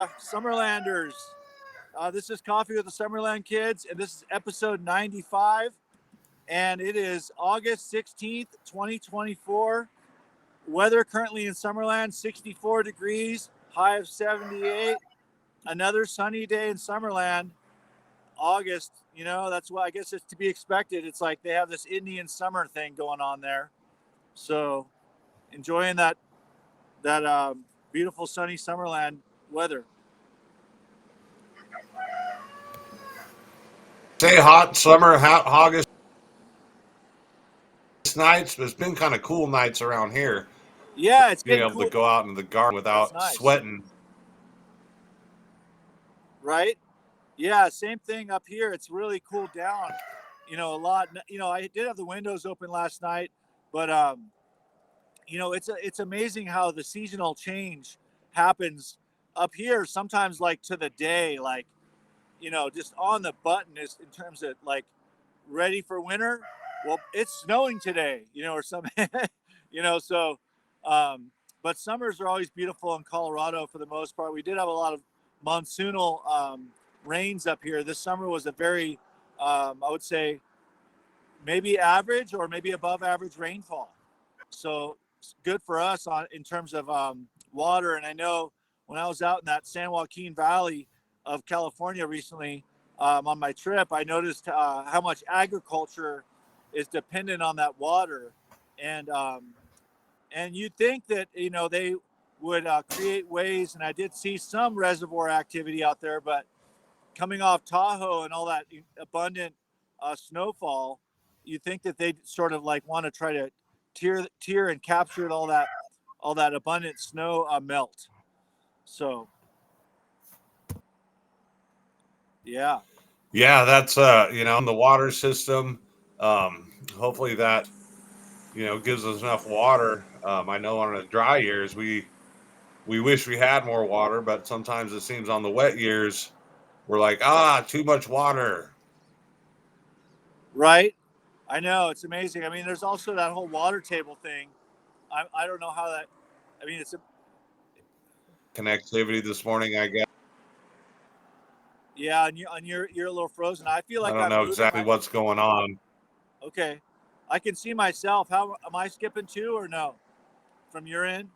Summerlanders. This is Coffee with the Summerland Kids, and this is episode 95. And it is August 16th, 2024. Weather currently in Summerland, 64 degrees, high of 78. Another sunny day in Summerland. August, that's what I guess it's to be expected. It's like they have this Indian summer thing going on there. So enjoying that beautiful sunny Summerland weather. Say hot summer, August nights, but it's been kind of cool nights around here. Yeah, it's Being getting able to cool. go out in the garden That's without nice, sweating. right? Yeah, same thing up here. It's really cooled down, a lot. I did have the windows open last night, but it's amazing how the seasonal change happens up here. Sometimes like to the day, like just on the button is in terms of like ready for winter. Well, it's snowing today, or something, so. Um, but summers are always beautiful in Colorado for the most part. We did have a lot of monsoonal rains up here. This summer was a very, I would say, maybe average or maybe above average rainfall. So it's good for us in terms of water. And I know when I was out in that San Joaquin Valley of California recently on my trip, I noticed how much agriculture is dependent on that water. And you'd think that they would create ways, and I did see some reservoir activity out there, but coming off Tahoe and all that abundant snowfall, you think that they'd sort of like want to try to tier and capture all that abundant snow melt. So yeah. Yeah, that's in the water system. Hopefully that gives us enough water. I know on the dry years we wish we had more water, but sometimes it seems on the wet years we're like too much water. Right. I know, it's amazing. I mean, there's also that whole water table thing. I don't know how that. I mean, it's a Connectivity this morning, I guess. yeah, and you're a little frozen. I feel I like don't I'm know moving exactly my. what's going on. Okay, I can see myself. How am I skipping too, or no? From your end?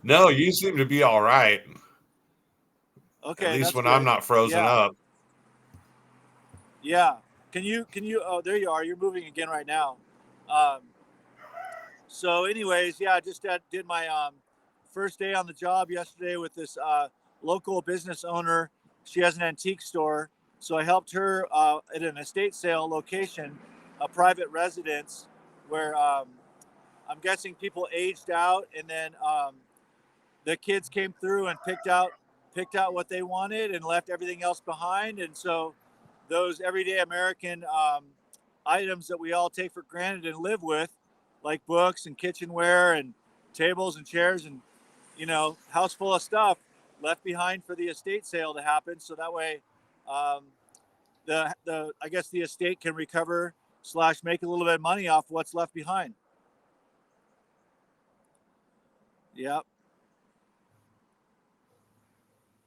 No, you seem to be all right. At Okay, least that's when I'm good. not frozen Yeah, up. yeah. Can you? Oh, there you are. You're moving again right now. Um, so, anyways, yeah, I just did my first day on the job yesterday with this local business owner. She has an antique store, so I helped her at an estate sale location, a private residence, where I'm guessing people aged out, and then the kids came through and picked out what they wanted and left everything else behind. And so those everyday American items that we all take for granted and live with, like books and kitchenware and tables and chairs and house full of stuff, left behind for the estate sale to happen. So that way, um, the I guess the estate can recover slash make a little bit of money off what's left behind. Yep.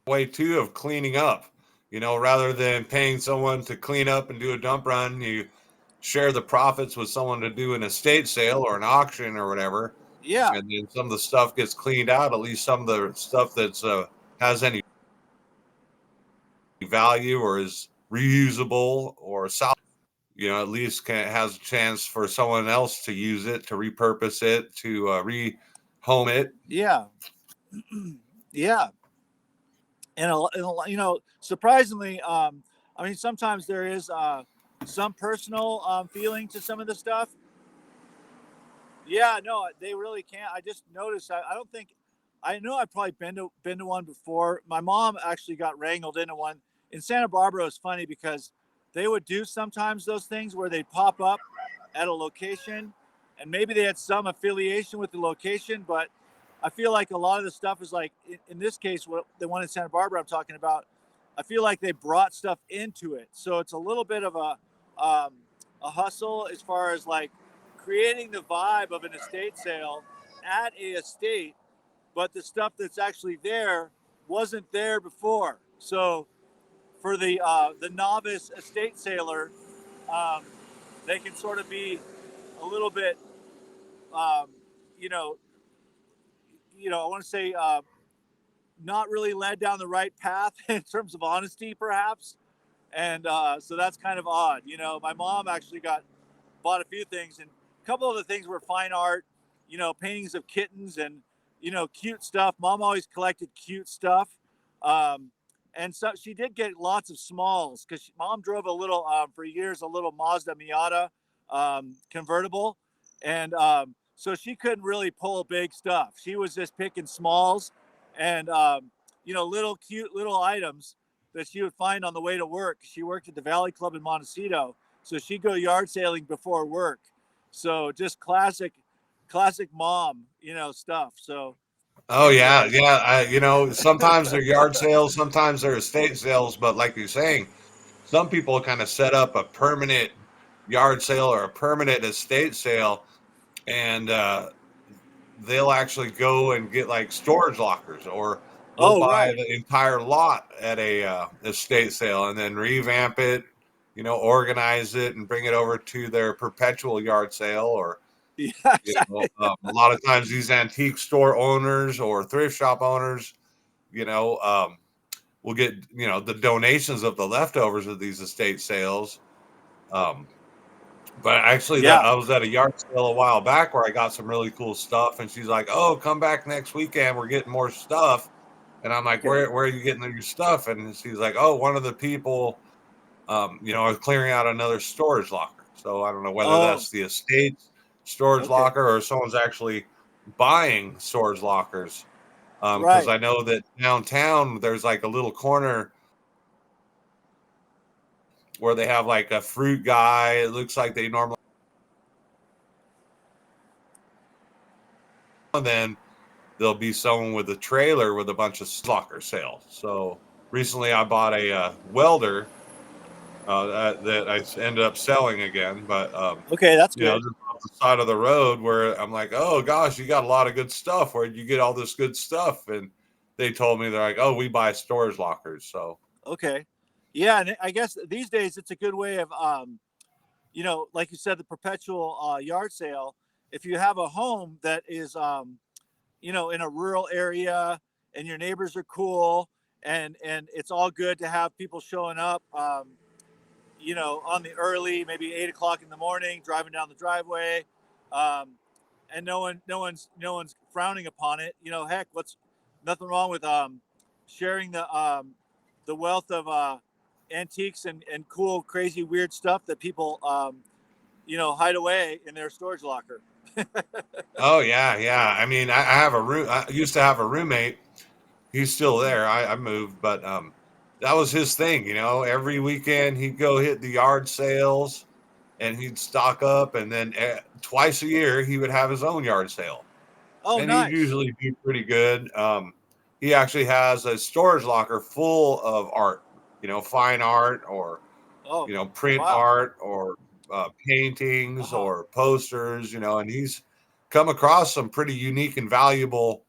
Way too of cleaning up. Rather than paying someone to clean up and do a dump run, you share the profits with someone to do an estate sale or an auction or whatever. Yeah. And then some of the stuff gets cleaned out. At least some of the stuff that's has any value or is reusable or at least has a chance for someone else to use it, to repurpose it, to rehome it. Yeah. Yeah. Surprisingly, I mean, sometimes there is some personal feeling to some of the stuff. Yeah, no, they really can't. I just noticed. I don't think. I know I've probably been to one before. My mom actually got wrangled into one in Santa Barbara. It's funny because they would do sometimes those things where they'd pop up at a location, and maybe they had some affiliation with the location, but I feel like a lot of the stuff is like in this case, what the one in Santa Barbara I'm talking about. I feel like they brought stuff into it, so it's a little bit of a hustle as far as like creating the vibe of an estate sale at a estate, but the stuff that's actually there wasn't there before. So for the novice estate sailor, um, they can sort of be a little bit, um, you know, I want to say not really led down the right path in terms of honesty, perhaps. And so that's kind of odd. My mom actually bought a few things, and a couple of the things were fine art, paintings of kittens and cute stuff. Mom always collected cute stuff, um, and so she did get lots of smalls because mom drove a little for years a little Mazda Miata convertible, and so she couldn't really pull big stuff. She was just picking smalls and little cute little items that she would find on the way to work. She worked at the Valley Club in Montecito, so she'd go yard sailing before work. So just classic mom, stuff. So Oh yeah, anyways, yeah. Sometimes they're yard sales, sometimes they're estate sales, but like you're saying, some people kind of set up a permanent yard sale or a permanent estate sale, and they'll actually go and get like storage lockers, or they'll oh buy right. the entire lot at a estate sale and then revamp it, organize it and bring it over to their perpetual yard sale. Or Yeah, exactly. a lot of times these antique store owners or thrift shop owners, you know, um, will get the donations of the leftovers of these estate sales. Um, but actually, that Yeah. I was at a yard sale a while back where I got some really cool stuff, and she's like, "Oh, come back next weekend. We're getting more stuff." And I'm like, Okay. "Where are you getting your stuff?" And she's like, "Oh, one of the people, is clearing out another storage locker." So I don't know whether Oh, that's the estate storage okay. locker or someone's actually buying storage lockers. Because Right. I know that downtown there's like a little corner where they have like a fruit guy. It looks like they normally, and then there'll be someone with a trailer with a bunch of locker sales. So recently I bought a welder that I ended up selling again, but Okay, that's good. just off the side of the road where I'm like, oh gosh, you got a lot of good stuff. Where'd you get all this good stuff? And they told me, they're like, oh, we buy storage lockers. So Okay. Yeah, and I guess these days it's a good way of like you said, the perpetual yard sale. If you have a home that is in a rural area and your neighbors are cool and it's all good to have people showing up on the early, maybe 8 o'clock in the morning, driving down the driveway, um, and no one's frowning upon it. Heck, what's nothing wrong with sharing the wealth of antiques and cool, crazy, weird stuff that people hide away in their storage locker. oh yeah, yeah. I mean, I have a room. I used to have a roommate. He's still there. I moved, but that was his thing. Every weekend he'd go hit the yard sales, and he'd stock up, and then twice a year he would have his own yard sale, Oh, and he'd nice. usually do pretty good. He actually has a storage locker full of art, fine art, or Oh, print wow. art, or Uh paintings huh. or posters, and he's come across some pretty unique and valuable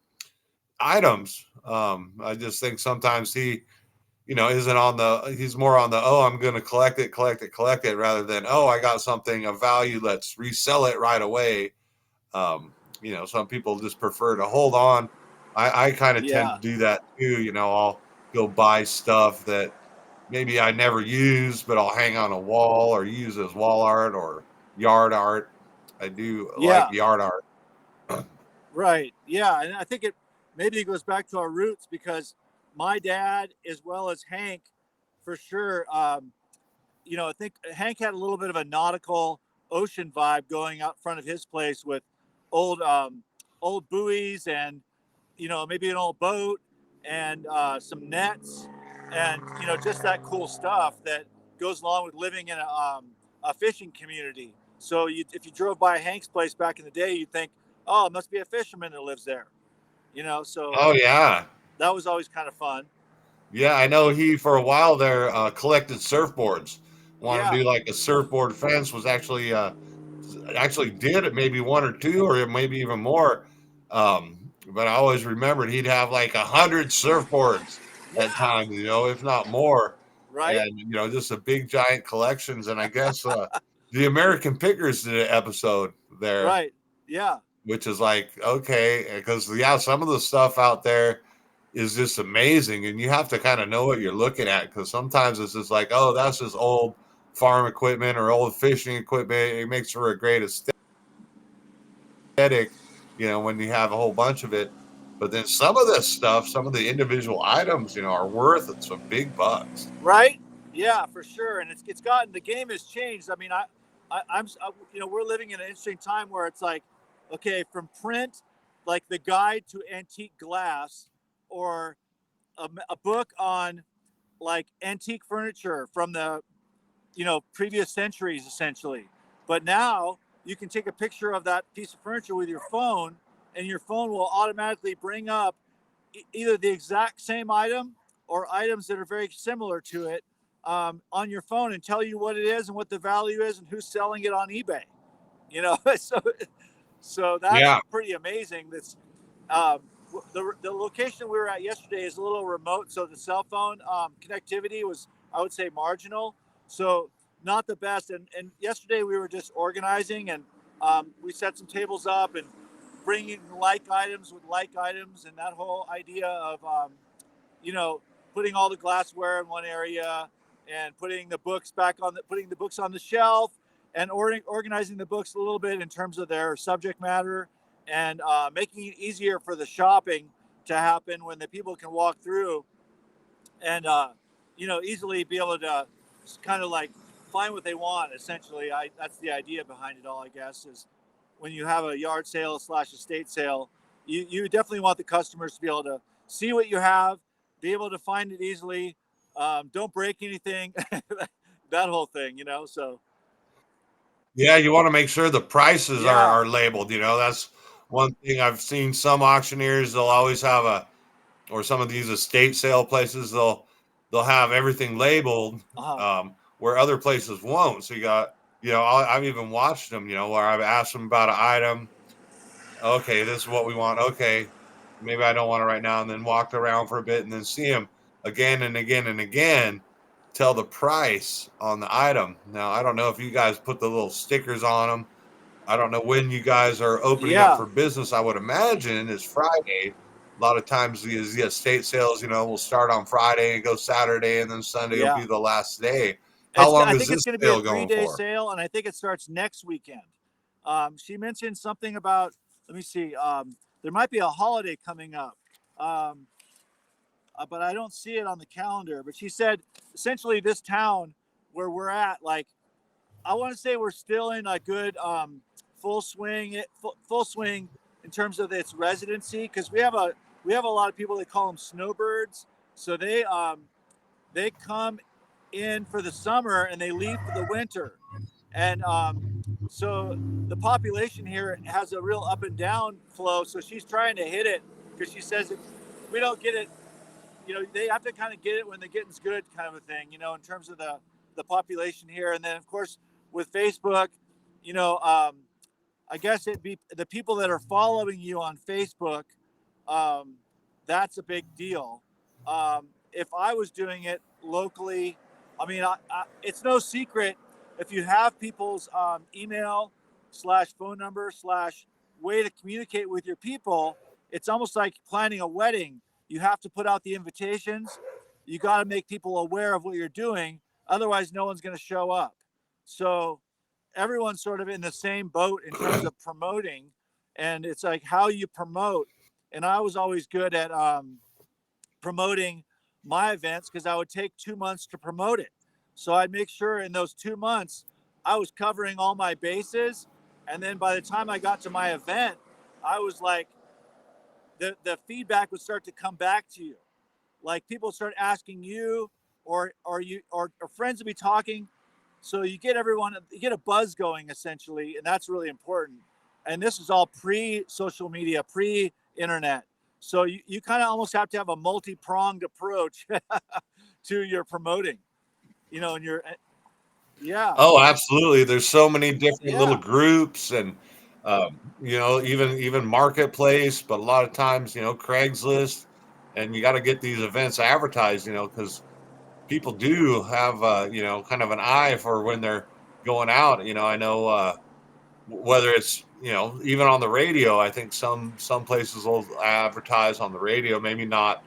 items. I just think sometimes he, isn't on he's more on the, oh, I'm going to collect it, rather than, oh, I got something of value, let's resell it right away. Some people just prefer to hold on. I kind of tend Yeah. to do that too. I'll go buy stuff that maybe I never use, but I'll hang on a wall or use as wall art or yard art. I do like Yeah. yard art. Right. Yeah. And I think it maybe it goes back to our roots because my dad, as well as Hank, for sure, I think Hank had a little bit of a nautical ocean vibe going out front of his place with old old buoys and maybe an old boat and some nets and just that cool stuff that goes along with living in a fishing community. So if you drove by Hank's place back in the day, you'd think, oh, it must be a fisherman that lives there. So Oh yeah, that was always kind of fun. yeah. I know he, for a while there, collected surfboards. Wanted to Yeah. do like a surfboard fence. Was actually did it, maybe one or two or maybe even more. but I always remembered he'd have like 100 surfboards at Yeah. times, if not more, Right. and just a big giant collections. And I guess the American Pickers did an episode there, Right. Yeah. which is like okay, because some of the stuff out there is just amazing, and you have to kind of know what you're looking at because sometimes it's just like, oh, that's just old farm equipment or old fishing equipment. It makes for a great aesthetic, when you have a whole bunch of it. But then some of this stuff, some of the individual items, are worth some big bucks. Right. Yeah, for sure. And it's gotten, the game has changed. I mean, we're living in an interesting time where it's like, okay, from print, like the guide to antique glass, or a book on like antique furniture from the previous centuries essentially. But now you can take a picture of that piece of furniture with your phone, and your phone will automatically bring up either the exact same item or items that are very similar to it, on your phone, and tell you what it is and what the value is and who's selling it on eBay. So that's Yeah. pretty amazing. Um, the location we were at yesterday is a little remote, so the cell phone connectivity was, I would say, marginal. So not the best. And yesterday we were just organizing, and we set some tables up and bringing like items with like items, and that whole idea of you know putting all the glassware in one area, and putting the books on the shelf, and organizing the books a little bit in terms of their subject matter, and making it easier for the shopping to happen when the people can walk through and easily be able to kind of like find what they want. Essentially, that's the idea behind it all, I guess, is when you have a yard sale slash estate sale, you definitely want the customers to be able to see what you have, be able to find it easily, don't break anything, that whole thing, so Yeah, you want to make sure the prices are, yeah. are labeled. That's one thing I've seen. Some auctioneers, they'll always have or some of these estate sale places, they'll have everything labeled, Uh-huh. where other places won't. So you got, I've even watched them, where I've asked them about an item. Okay, this is what we want. Okay, maybe I don't want it right now, and then walked around for a bit, and then see them again and again and again, tell the price on the item. Now I don't know if you guys put the little stickers on them. I don't know when you guys are opening up Yeah. for business. I would imagine is Friday. A lot of times the estate sales, will start on Friday and go Saturday, and then Sunday will Yeah. be the last day. How long I is think it's this going to be a sale three going day for? sale, and I think it starts next weekend. She mentioned something about, let me see, there might be a holiday coming up, um, but I don't see it on the calendar. But she said essentially this town where we're at, like, I want to say we're still in a good full swing in terms of its residency, because we have a lot of people, they call them snowbirds. So they come in for the summer and they leave for the winter. And so the population here has a real up and down flow. So she's trying to hit it, because she says if we don't get it, they have to kind of get it when the getting's good, kind of a thing, in terms of the population here. And then, of course, with Facebook, you know, um, I guess it'd be the people that are following you on Facebook. Um, that's a big deal. If I was doing it locally, I mean, it's no secret, if you have people's email slash phone number slash way to communicate with your people, it's almost like planning a wedding. You have to put out the invitations. You got to make people aware of what you're doing. Otherwise, no one's going to show up. So everyone's sort of in the same boat in terms of promoting, and it's like how you promote. And I was always good at promoting my events, because I would take 2 months to promote it. So I'd make sure in those 2 months I was covering all my bases, and then by the time I got to my event, I was like, the feedback would start to come back to you. Like people start asking you, or friends will be talking, so you get a buzz going essentially, and that's really important. And this is all pre social media, pre internet. So you kind of almost have to have a multi-pronged approach to your promoting, and your yeah. Oh, absolutely. There's so many different little Yeah. groups, and Even marketplace, but a lot of times, Craigslist, and you got to get these events advertised, because people do have, kind of an eye for when they're going out. I know, whether it's, even on the radio, I think some places will advertise on the radio, maybe not,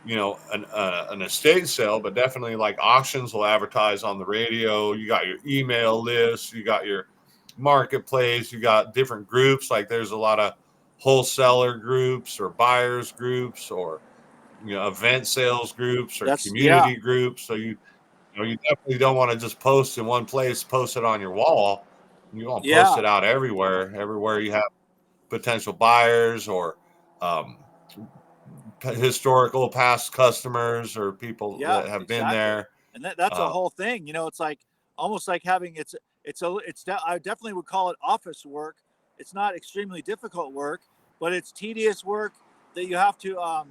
an estate sale, but definitely like auctions will advertise on the radio. You got your email list, you got your marketplace, you got different groups. Like there's a lot of wholesaler groups or buyers groups or event sales groups or Yeah, community groups. So you definitely don't want to just post in one place, post it on your wall. You want to post yeah, it out everywhere you have potential buyers or um, historical past customers or people yeah, that have been exactly. there. And that's a Uh, whole thing. It's like almost like having I definitely would call it office work. It's not extremely difficult work, but it's tedious work that you have to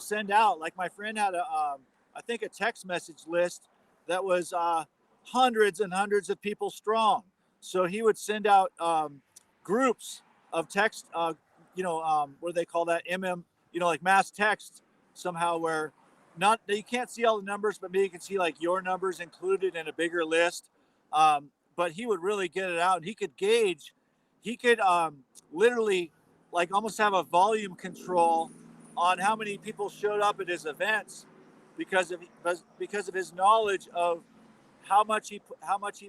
send out. Like my friend had I think a text message list that was hundreds and hundreds of people strong. So he would send out groups of text, what do they call that? Like mass text somehow, where not you can't see all the numbers, but maybe you can see like your numbers included in a bigger list. But he would really get it out, and he could gauge. He could literally like almost have a volume control on how many people showed up at his events because of his knowledge of how much he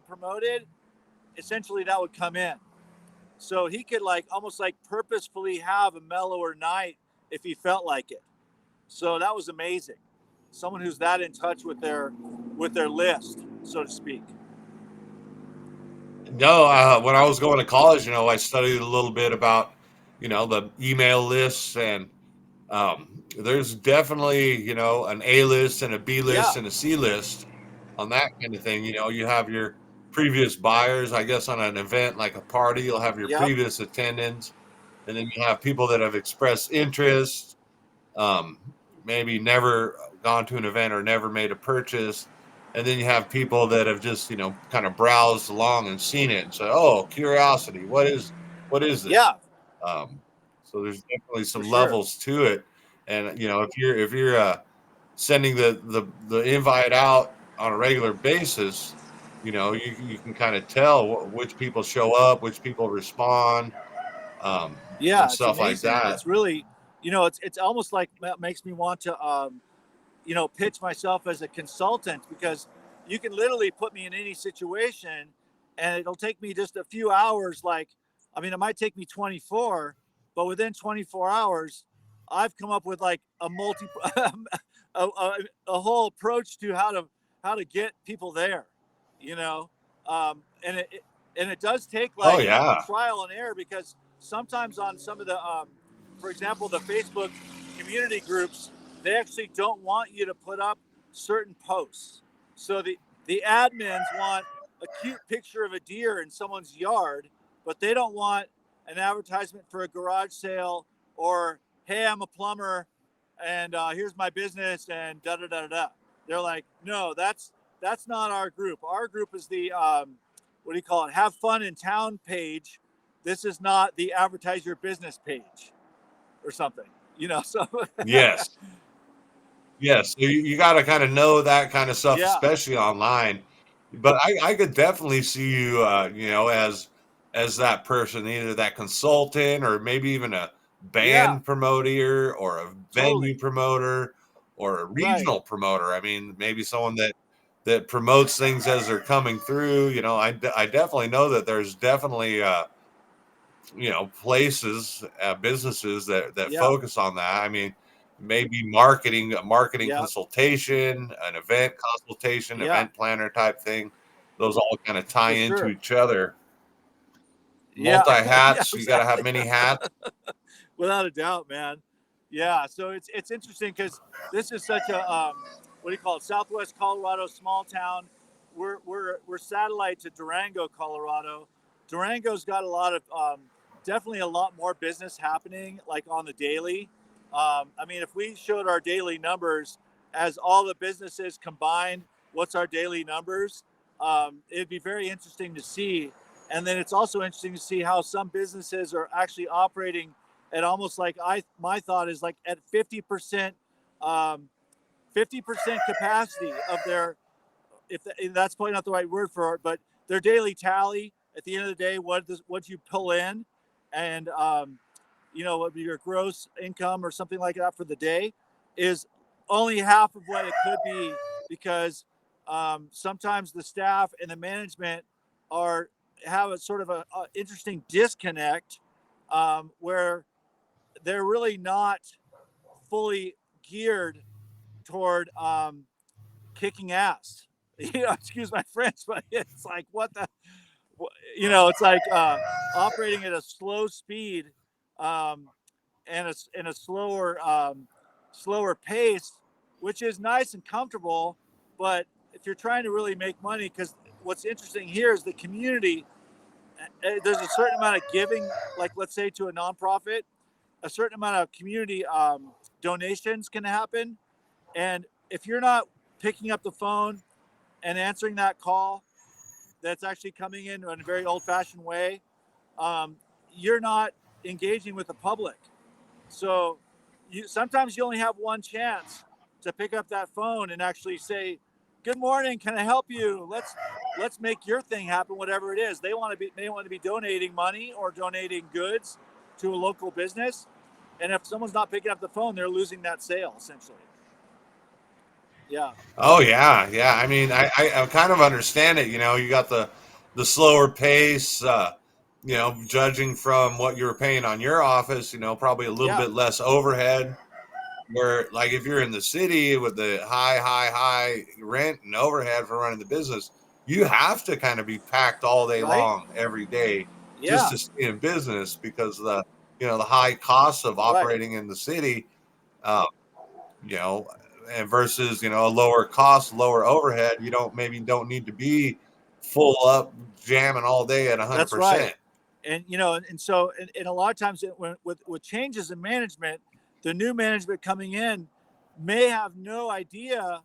promoted. Essentially, that would come in. So he could like almost like purposefully have a mellower night if he felt like it. So that was amazing. Someone who's that in touch with their list, so to speak. no, when I was going to college, I studied a little bit about, the email lists and there's definitely, an A list and a B Yeah, list and a C list on that kind of thing. You have your previous buyers, I guess, on an event like a party, you'll have your yep, previous attendants, and then you have people that have expressed interest, um, maybe never gone to an event or never made a purchase. And then you have people that have just, kind of browsed along and seen it and said, "Oh, curiosity, what is yeah, this?" Um, so there's definitely for some sure. levels to it. And if you're sending the invite out on a regular basis, you can kind of tell which people show up, which people respond, and Yeah, it's stuff like amazing. that. It's really, it's almost like makes me want to pitch myself as a consultant, because you can literally put me in any situation and it'll take me just a few hours. Like, I mean, it might take me 24, but within 24 hours, I've come up with like a whole approach to how to get people there, you know? And it does take Oh like yeah. trial and error, because sometimes on some of for example, the Facebook community groups, they actually don't want you to put up certain posts. So the admins want a cute picture of a deer in someone's yard, but they don't want an advertisement for a garage sale, or hey, I'm a plumber and here's my business and da da da da. They're like, no, that's not our group. Our group is the what do you call it? Have fun in town page. This is not the advertise your business page or something. So Yes. Yes, you gotta kinda know that kinda stuff, yeah, especially online. But I could definitely see you, as that person, either that consultant or maybe even a yeah, band promoter or a venue totally, promoter or a right, regional promoter. I mean, maybe someone that promotes things as they're coming through. I definitely know that there's definitely, places, businesses that yeah, focus on that. I mean, maybe marketing, a marketing yeah, consultation, an event consultation, yeah, event planner type thing. Those all kind of tie for into sure, each other. yeah, Multi yeah, hats. You got to have exactly, many hats. without a doubt, man. Yeah, so it's interesting because this is such a what do you call it? Southwest Colorado, small town. We're satellite to Durango, Colorado. Durango's got a lot of definitely a lot more business happening, like on the daily. I mean, if we showed our daily numbers as all the businesses combined, what's our daily numbers? It'd be very interesting to see. And then it's also interesting to see how some businesses are actually operating at almost like my thought is like at 50%, 50% capacity of their, if that's probably not the right word for it, but their daily tally at the end of the day, what you pull in, and what your gross income or something like that for the day is only half of what it could be, because sometimes the staff and the management are have a sort of a interesting disconnect, where they're really not fully geared toward kicking ass. Excuse my French, but it's like what the, it's like operating at a slow speed, um, and a slower pace, which is nice and comfortable. But if you're trying to really make money, because what's interesting here is the community. There's a certain amount of giving, like let's say to a nonprofit, a certain amount of community donations can happen, and if you're not picking up the phone and answering that call that's actually coming in a very old-fashioned way, um, you're not engaging with the public. So sometimes you only have one chance to pick up that phone and actually say, "Good morning, can I help you? Let's make your thing happen, whatever it is." They want to be donating money or donating goods to a local business, and if someone's not picking up the phone, they're losing that sale essentially. Yeah. Oh yeah, yeah. I mean, I kind of understand it. You got the slower pace. Judging from what you were paying on your office, probably a little Yeah. bit less overhead. Where like if you're in the city with the high rent and overhead for running the business, you have to kind of be packed all day Right. long every day just Yeah. to stay in business because of the high costs of Right. operating in the city. Um, you know, and versus a lower cost, lower overhead, don't need to be full up jamming all day at That's right. 100%. And so and a lot of times with changes in management, the new management coming in may have no idea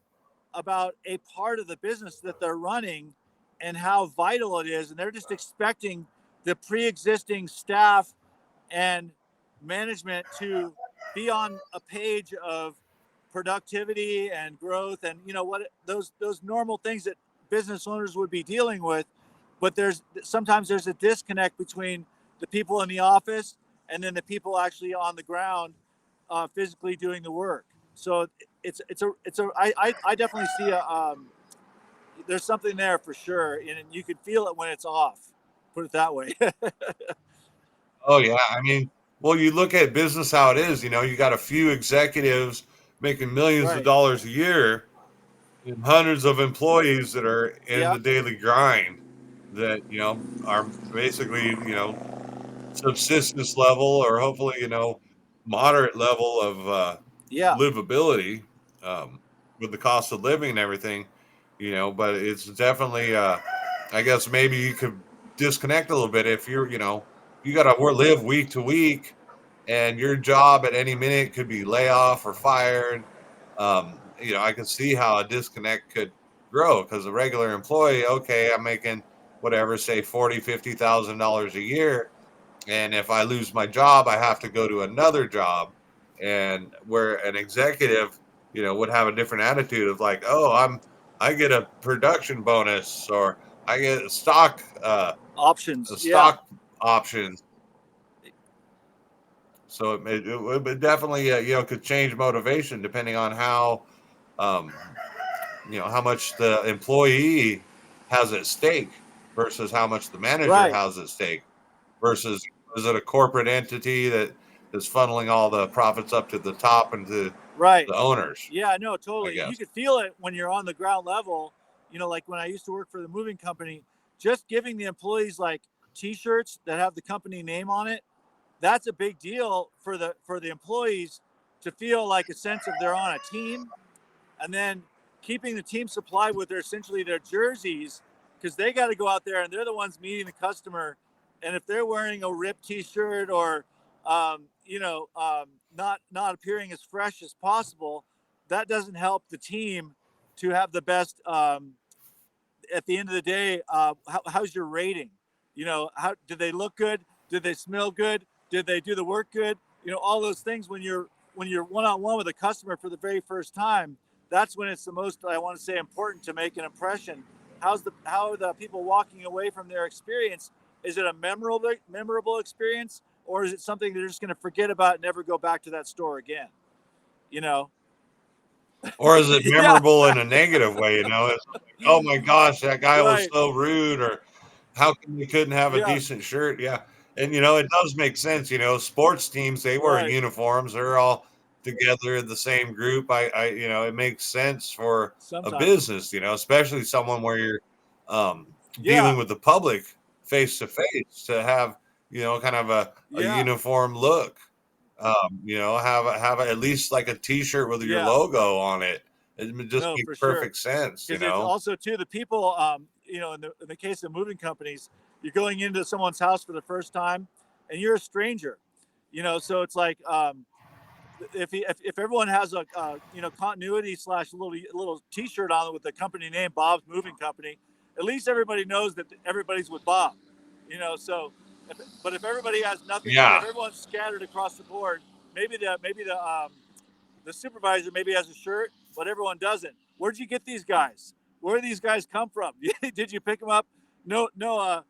about a part of the business that they're running and how vital it is, and they're just expecting the pre-existing staff and management to be on a page of productivity and growth, and what those normal things that business owners would be dealing with. But sometimes there's a disconnect between the people in the office and then the people actually on the ground, physically doing the work. So I definitely see there's something there for sure, and you can feel it when it's off. Put it that way. Oh yeah, I mean, well, you look at business how it is. You got a few executives making millions of Right. dollars a year, and hundreds of employees that are in Yeah. the daily grind that are basically subsistence level or hopefully moderate level of Yeah. livability, um, with the cost of living and everything. But it's definitely I guess maybe you could disconnect a little bit if you got to live week to week, and your job at any minute could be layoff or fired. I could see how a disconnect could grow because a regular employee, okay, I'm making whatever, say 40, $50,000 a year, and if I lose my job, I have to go to another job. And where an executive, would have a different attitude of like, oh, I get a production bonus, or I get Options. Yeah. stock options. So it would definitely, could change motivation depending on um, how much the employee has at stake versus how much the manager Right. has at stake versus, is it a corporate entity that is funneling all the profits up to the top and to Right. the owners, Yeah, no, I totally. And you guess. could feel it when you're on the ground level. Like when I used to work for the moving company, just giving the employees like t-shirts that have the company name on it, that's a big deal for the employees to feel like a sense of they're on a team. And then keeping the team supplied with essentially their jerseys, because they got to go out there and they're the ones meeting the customer. And if they're wearing a ripped T-shirt or not appearing as fresh as possible, that doesn't help the team to have the best. At the end of the day, how's your rating? How did they look good? Did they smell good? Did they do the work good? All those things when you're one-on-one with a customer for the very first time, that's when it's the most, I want to say, important to make an impression. How are the people walking away from their experience? Is it a memorable experience, or is it something they're just going to forget about and never go back to that store again? You know? Or is it Yeah, memorable in a negative way? It's like, oh my gosh, that guy was right. so rude, or how come you couldn't have a Yeah, decent shirt? Yeah. And it does make sense. Sports teams, they wear right. uniforms, they're all together in the same group. It makes sense for a Sometimes. business, especially someone where you're dealing Yeah, with the public face to face, to have, kind of a yeah, uniform look. Have at least like a T-shirt with your yeah. logo on it. It just No, makes for sure. perfect sense. Because it's also too the people. In the case of moving companies, you're going into someone's house for the first time, and you're a stranger. So it's like if everyone has a continuity slash little T-shirt on with the company name, Bob's Moving Company, at least everybody knows that everybody's with Bob. So but if everybody has nothing, if Yeah, everyone's scattered across the board, maybe the supervisor maybe has a shirt, but everyone doesn't. Where'd you get these guys? Where do these guys come from? Did you pick them up? No, no.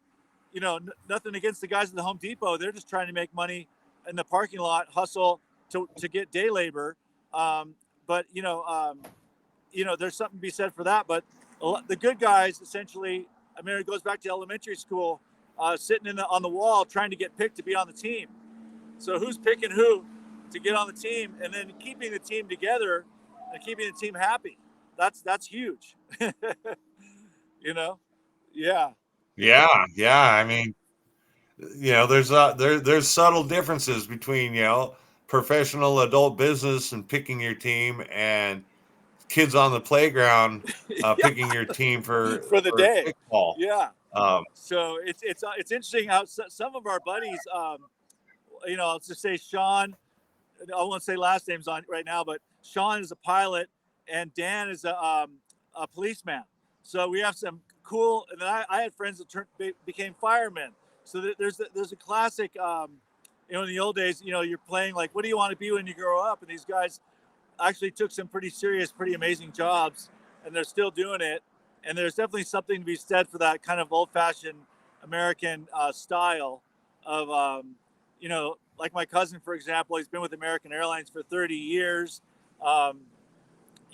Nothing against the guys at the Home Depot. They're just trying to make money in the parking lot, hustle to get day labor. Um, but there's something to be said for that. But the good guys, essentially, I mean, it goes back to elementary school, sitting on the wall trying to get picked to be on the team. So who's picking who to get on the team, and then keeping the team together and keeping the team happy? That's huge. you know? Yeah. yeah, yeah. I mean, there's subtle differences between professional adult business and picking your team, and kids on the playground picking your team For the for day. kickball. Yeah. Um, So it's interesting how some of our buddies, let's just say Sean. I won't say last names on right now, but Sean is a pilot and Dan is a policeman. So we have some cool. And then I had friends that became firemen. So there's a classic. In the old days, you're playing like, what do you want to be when you grow up? And these guys actually took some pretty serious, pretty amazing jobs, and they're still doing it. And there's definitely something to be said for that kind of old-fashioned American style of, like my cousin, for example, he's been with American Airlines for 30 years. Um,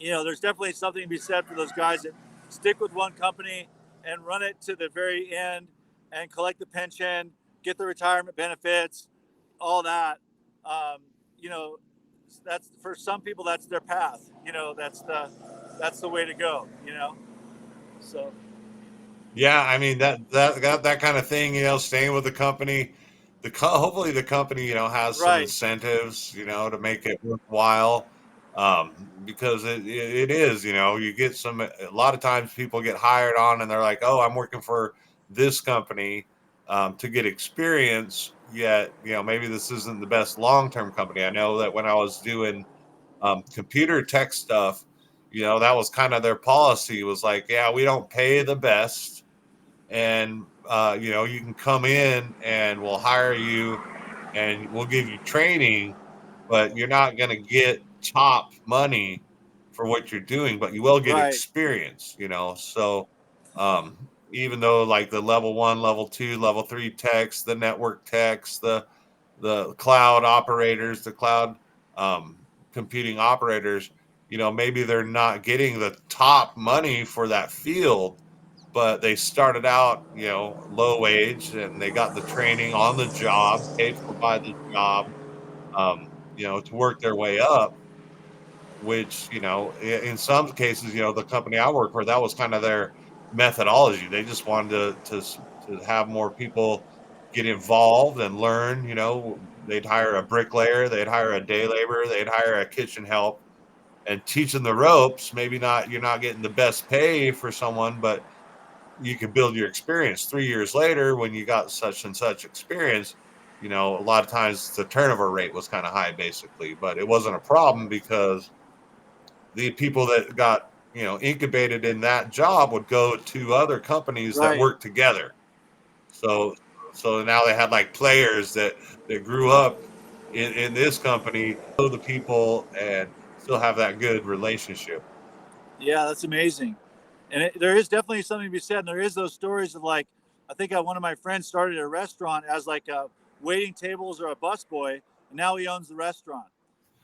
there's definitely something to be said for those guys that stick with one company and run it to the very end and collect the pension, get the retirement benefits, all that. Um, you know, that's for some people that's their path. That's the way to go. So Yeah, I mean that kind of thing, staying with the company, hopefully the company, has some right, incentives, to make it worthwhile. Because it is, you get a lot of times people get hired on and they're like, oh, I'm working for this company to get experience, yet, maybe this isn't the best long-term company. I know that when I was doing computer tech stuff, that was kind of their policy, was like, yeah, we don't pay the best, and you can come in and we'll hire you and we'll give you training, but you're not going to get top money for what you're doing, but you will get right, experience. So even though like the level 1, level 2, level 3 techs, the network techs, the cloud operators, the cloud um, computing operators, maybe they're not getting the top money for that field, but they started out, low wage, and they got the training on the job, paid for by the job, to work their way up, which, in some cases, the company I work for, that was kind of their methodology. They just wanted to have more people get involved and learn. They'd hire a bricklayer, they'd hire a day laborer, they'd hire a kitchen help, and teach them the ropes. Maybe not, you're not getting the best pay for someone, but you can build your experience 3 years later when you got such and such experience. A lot of times the turnover rate was kind of high, basically, but it wasn't a problem because the people that got, incubated in that job would go to other companies that right. work together. So So now they had like players that grew up in this company, know the people, and still have that good relationship. Yeah, that's amazing. And there is definitely something to be said. And there is those stories of like, I think one of my friends started a restaurant as like a waiting tables or a busboy, and now he owns the restaurant.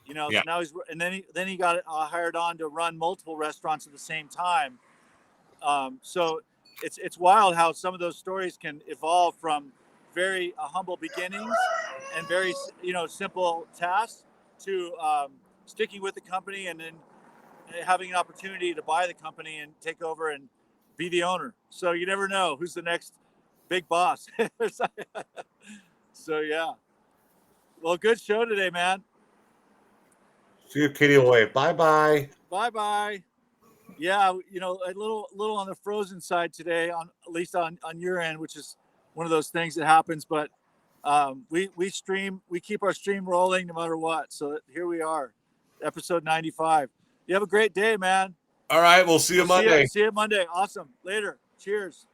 You know, Yeah. so now and then he got hired on to run multiple restaurants at the same time. So it's wild how some of those stories can evolve from very humble beginnings and very simple tasks to sticking with the company and then having an opportunity to buy the company and take over and be the owner. So you never know who's the next big boss. So yeah. Well, good show today, man. See you, Kitty away. Bye bye. Bye bye. Yeah, a little on the frozen side today, on at least on your end, which is one of those things that happens. But we keep our stream rolling no matter what. So here we are, episode 95. You have a great day, man. All right, we'll see you We'll Monday. see you Monday. Awesome. Later. Cheers.